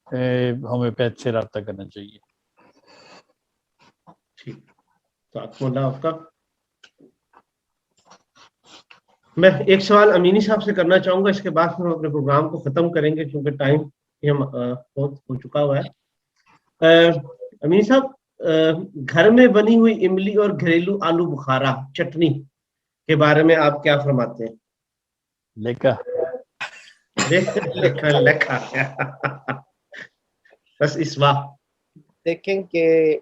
Homeopath से रब्ता करना चाहिए। ठीक, तो आपका मैं एक सवाल अमीनी साहब से करना चाहूंगा, इसके बाद हम अपने प्रोग्राम को खत्म करेंगे क्योंकि टाइम हम बहुत हो चुका हुआ है। अमीनी साहब, घर में बनी हुई इमली और घरेलू आलू बुखारा चटनी के बारे में आप क्या फरमाते हैं? लेका लेखा लेखा बस इस बात देखें कि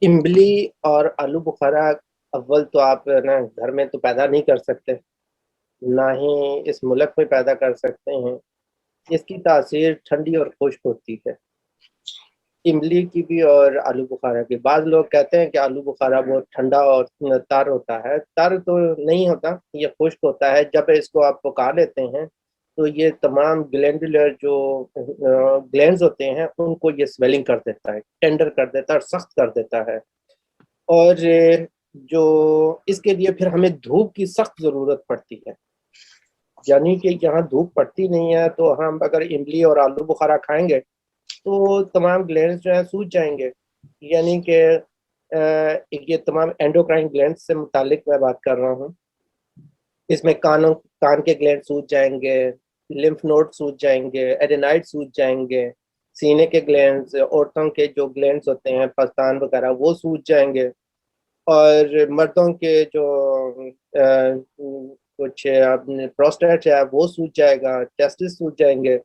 इमली और आलू बुखारा अव्वल तो आप ना घर में तो पैदा नहीं कर सकते, ना ही इस मुल्क में पैदा कर सकते हैं। इसकी तासीर ठंडी और खुश्क होती है, इमली की भी और आलू बुखारा की। बाद लोग कहते हैं कि आलू बुखारा बहुत ठंडा और तर होता है, तर तो नहीं होता, ये खुश्क होता है। जब इसको आप पका लेते हैं तो ये तमाम ग्लैंडुलर जो ग्लैंड्स होते हैं उनको ये स्वेलिंग कर देता है, टेंडर कर देता है और सख्त कर देता है। और जो इसके लिए फिर हमें धूप की सख्त ज़रूरत पड़ती है, यानी कि यहाँ धूप पड़ती नहीं है, तो हम अगर इमली और आलू बुखारा खाएंगे तो तमाम ग्लैंड्स जो है सूज जाएंगे। यानी कि ये तमाम एंडोक्राइन ग्लैंड्स से मुतालिक मैं बात कर रहा हूँ। इसमें कान के ग्लैंड सूज जाएंगे, लिम्फ नोड सूज जाएंगे, एडेनाइड सूज जाएंगे, सीने के ग्लैंड्स, औरतों के जो ग्लैंड्स होते हैं पस्तान वगैरह वो सूज जाएंगे, और मर्दों के जो कुछ अपने प्रोस्टेट है वो सूज जाएगा, टेस्टिस सूज जाएंगे।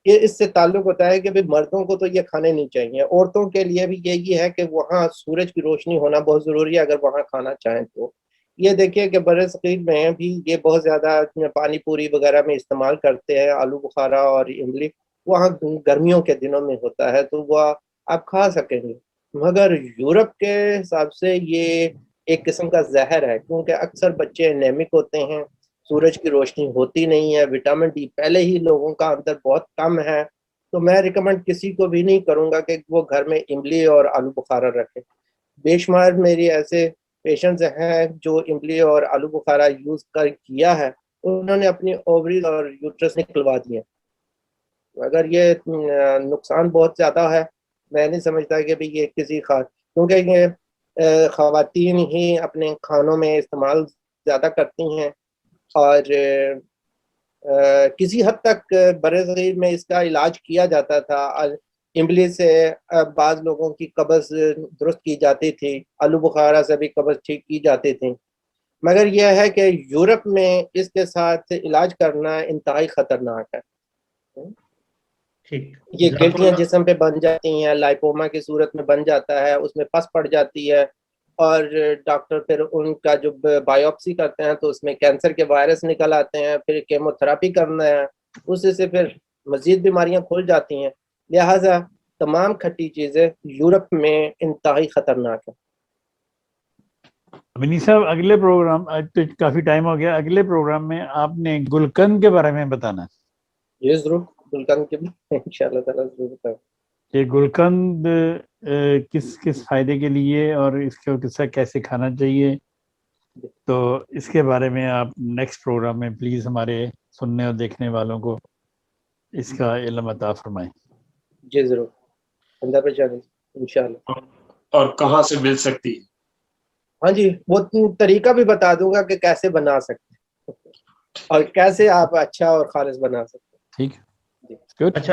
ये इससे ताल्लुक होता है कि भाई मर्दों को तो ये खाने नहीं चाहिए, औरतों के लिए भी यही है कि वहाँ सूरज की रोशनी होना बहुत ज़रूरी है अगर वहाँ खाना चाहें तो। ये देखिए कि बरसगीर में भी ये बहुत ज़्यादा पानी पूरी वगैरह में इस्तेमाल करते हैं आलू बुखारा और इमली, वहाँ गर्मियों के दिनों में होता है तो वह आप खा सकेंगे। मगर यूरोप के हिसाब से ये एक किस्म का जहर है, क्योंकि अक्सर बच्चे एनेमिक होते हैं, सूरज की रोशनी होती नहीं है, विटामिन डी पहले ही लोगों का अंदर बहुत कम है। तो मैं रिकमेंड किसी को भी नहीं करूँगा कि वो घर में इमली और आलू बुखारा रखें। बेशुमार मेरी ऐसे पेशेंट्स हैं जो इमली और आलू बुखारा यूज़ कर किया है, उन्होंने अपनी ओवरीज और यूट्रस निकलवा दिए। अगर ये नुकसान बहुत ज़्यादा है, मैं नहीं समझता कि भाई ये किसी क्योंकि ये ख़वातीन ही अपने खानों में इस्तेमाल ज़्यादा करती हैं, और किसी हद तक बरसगीर में इसका इलाज किया जाता था। इमली से बाज़ लोगों की कब्ज़ दुरुस्त की जाती थी, आलू बुखारा से भी कब्ज़ ठीक की जाती थी। मगर यह है कि यूरोप में इसके साथ इलाज करना इंतहाई ख़तरनाक है। ठीक, ये गिल्टियाँ जिस्म पे बन जाती हैं, लाइपोमा की सूरत में बन जाता है, उसमें पस पड़ जाती है, और डॉक्टर फिर उनका जो बायोप्सी करते हैं तो उसमें कैंसर के वायरस निकल आते हैं, फिर केमोथेरापी करना है, उससे फिर मजीद बीमारियां खुल जाती हैं। लिहाजा तमाम खट्टी चीज़ें यूरोप में इंतहाई ख़तरनाक है। अमीनी साहब, अगले प्रोग्राम, आज तो काफ़ी टाइम हो गया, अगले प्रोग्राम में आपने गुलकंद के बारे में बताना। ये ज़रूर, गुलकंद के भी इंशाल्लाह ताला ज़रूर बताऊं। ये गुलकंद किस किस फायदे के लिए और इसको किसका कैसे खाना चाहिए, तो इसके बारे में आप नेक्स्ट प्रोग्राम में प्लीज़ हमारे सुनने और देखने वालों को इसका इल्म अता फरमाएं। जी ज़रूर, अंदर पे जाने इंशाल्लाह। और कहाँ से मिल सकती है? हाँ जी, वो तरीका भी बता दूंगा कि कैसे बना सकते हैं और कैसे आप अच्छा और खालिस बना सकते हैं। ठीक, गुड। अच्छा,